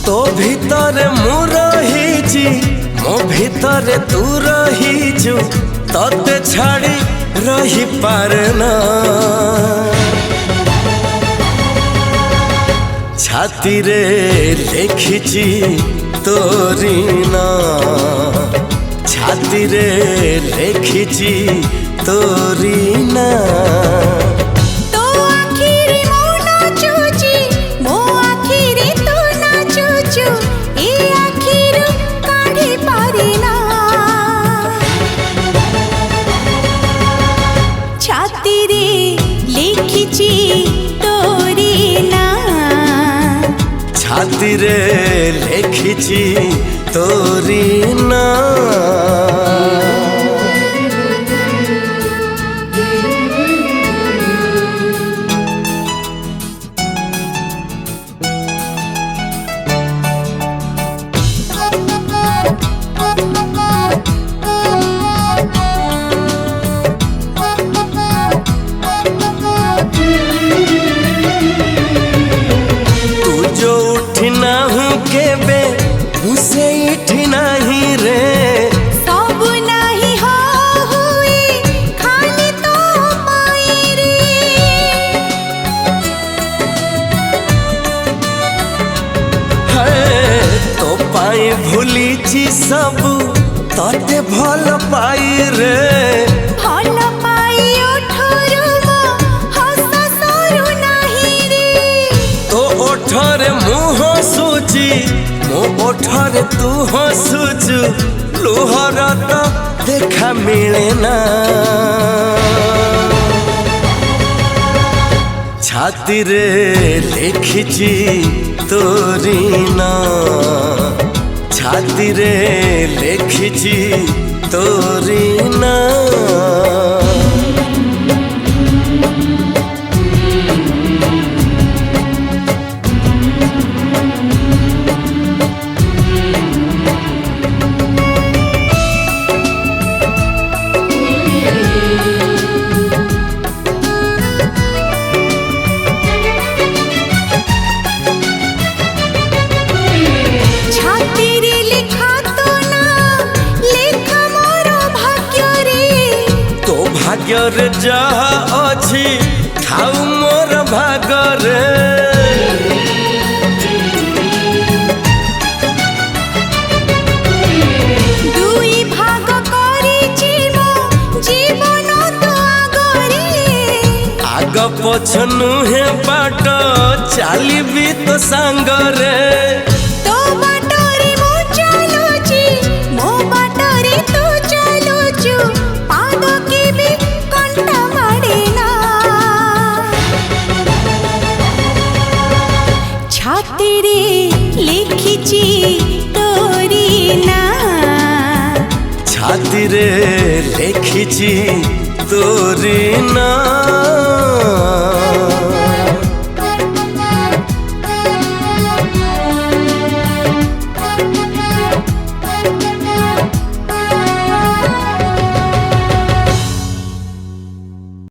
तो भीतर मु रहीची मो भीतर तू रहीचु तते छाड़ी रही पारे ना छाती रे लिखिची तोरी ना छाती रे लिखिची तोरी ना छाती रे लिखिची तोरी ना भूलीची सबू तते भल पाई रे भल पाई ओठरू मो हस सरू नाही रे तो ओठरे मुह हसुची मो ओठरे तू हसुचु लुहर तो देखा मिले ना छाती रे लिखिची तोरी ना छाती रे लिखिची तोरी ना भाग्यर जहा अच्छी खाऊ मोर भागरे दुई भाग करिछि मो जीवन तो आगरे आग पछ नुहे बाट चालिबी तो सांगरे तो बाटरे मो चलुछि मो बाटरे तू चलुछु पाद के भी कंटा माडेना छाती रे लिखिची तोरी ना छाती रे लिखिची तोरी ना।